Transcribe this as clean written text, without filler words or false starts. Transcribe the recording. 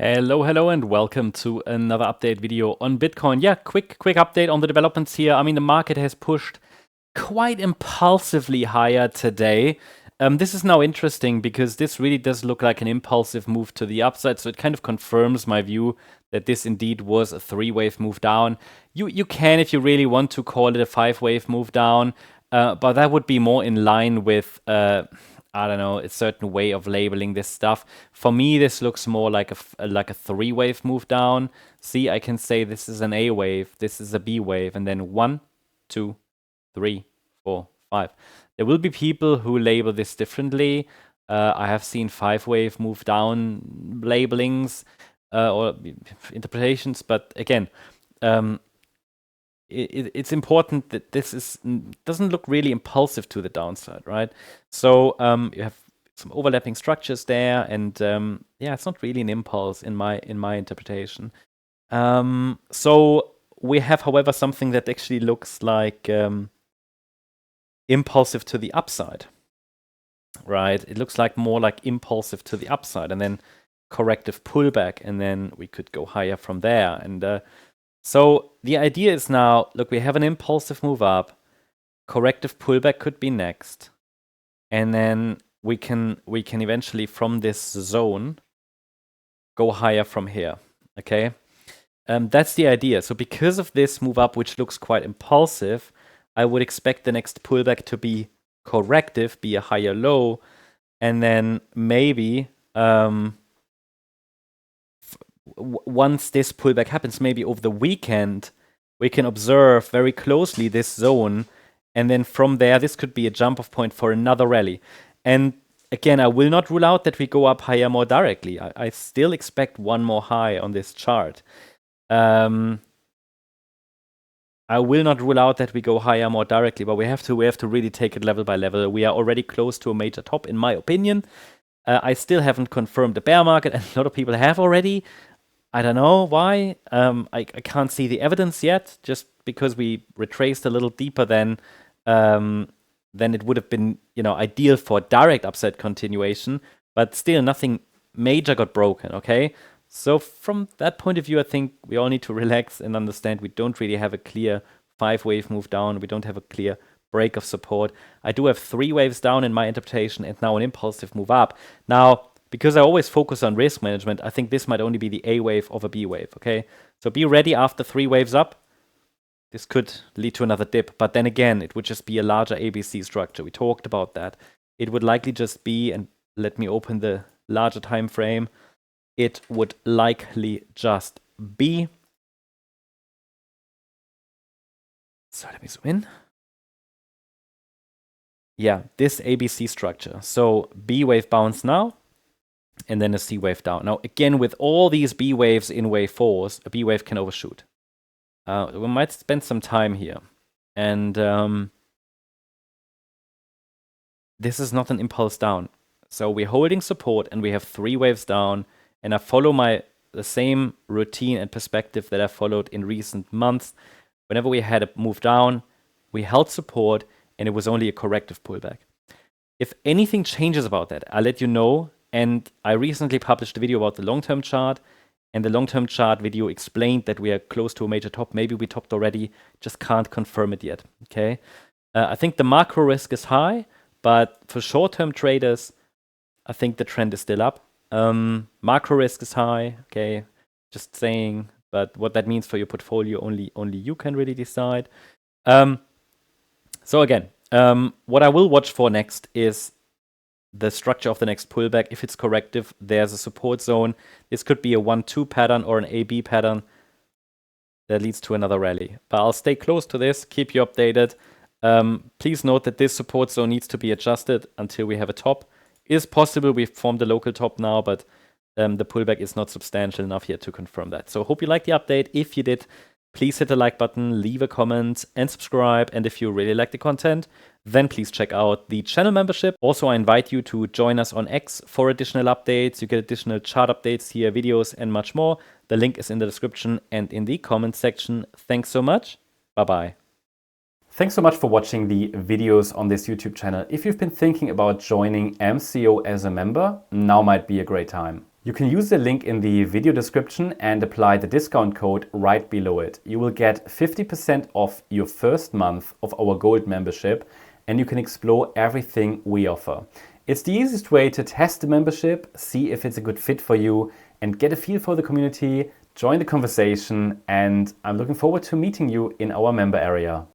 Hello, and welcome to another update video on Bitcoin. Yeah, quick update on the developments here. I mean, the market has pushed quite impulsively higher today. This is now interesting because this really does look like an impulsive move to the upside. So it kind of confirms my view that this indeed was a three-wave move down. You can, if you really want to, call it a five-wave move down, but that would be more in line with I don't know, a certain way of labeling this stuff. For me, this looks more like a three-wave move down. See, I can say this is an A wave, this is a B wave, and then 1, 2, 3, 4, 5. There will be people who label this differently. I have seen five-wave move down labelings or interpretations, but again, it's important that this doesn't look really impulsive to the downside, right? So you have some overlapping structures there, and yeah, it's not really an impulse in my interpretation. So we have, however, something that actually looks like impulsive to the upside, right? It looks like more like impulsive to the upside, and then corrective pullback, and then we could go higher from there. And so the idea is now, look, we have an impulsive move up, corrective pullback could be next, and then we can eventually from this zone go higher from here. Okay, that's the idea. So because of this move up, which looks quite impulsive, I would expect the next pullback to be corrective, be a higher low, and then maybe once this pullback happens, maybe over the weekend, we can observe very closely this zone, and then from there, this could be a jump-off point for another rally. And again, I will not rule out that we go up higher more directly. I still expect one more high on this chart. I will not rule out that we go higher more directly, but we have to really take it level by level. We are already close to a major top, in my opinion. I still haven't confirmed the bear market, and a lot of people have already. I don't know why. I can't see the evidence yet, just because we retraced a little deeper than it would have been, ideal for direct upside continuation. But still, nothing major got broken, okay? So from that point of view, I think we all need to relax and understand we don't really have a clear five-wave move down. We don't have a clear break of support. I do have three waves down in my interpretation, and now an impulsive move up. Now, because I always focus on risk management, I think this might only be the A wave of a B wave, okay? So be ready after three waves up. This could lead to another dip, but then again, it would just be a larger ABC structure. We talked about that. It would likely just be, and let me open the larger time frame, it would likely just be, so let me zoom in. Yeah, this ABC structure. So B wave bounce now, and then a C wave down. Now, again, with all these B waves in wave 4s, a B wave can overshoot. We might spend some time here. And this is not an impulse down. So we're holding support, and we have three waves down, and I follow the same routine and perspective that I followed in recent months. Whenever we had a move down, we held support, and it was only a corrective pullback. If anything changes about that, I'll let you know. And I recently published a video about the long-term chart, and the long-term chart video explained that we are close to a major top. Maybe we topped already, just can't confirm it yet, okay? I think the macro risk is high, but for short-term traders, I think the trend is still up. Macro risk is high, okay? Just saying, but what that means for your portfolio, only you can really decide. So again, what I will watch for next is the structure of the next pullback. If it's corrective, there's a support zone. This could be a 1-2 pattern or an AB pattern that leads to another rally. But I'll stay close to this, keep you updated. Please note that this support zone needs to be adjusted until we have a top. It is possible we've formed a local top now, but the pullback is not substantial enough yet to confirm that. So hope you liked the update. If you did, please hit the like button, leave a comment, and subscribe. And if you really like the content, then please check out the channel membership. Also, I invite you to join us on X for additional updates. You get additional chart updates here, videos, and much more. The link is in the description and in the comment section. Thanks so much. Bye-bye. Thanks so much for watching the videos on this YouTube channel. If you've been thinking about joining MCO as a member, now might be a great time. You can use the link in the video description and apply the discount code right below it. You will get 50% off your first month of our Gold membership, and you can explore everything we offer. It's the easiest way to test the membership, see if it's a good fit for you, and get a feel for the community, join the conversation, and I'm looking forward to meeting you in our member area.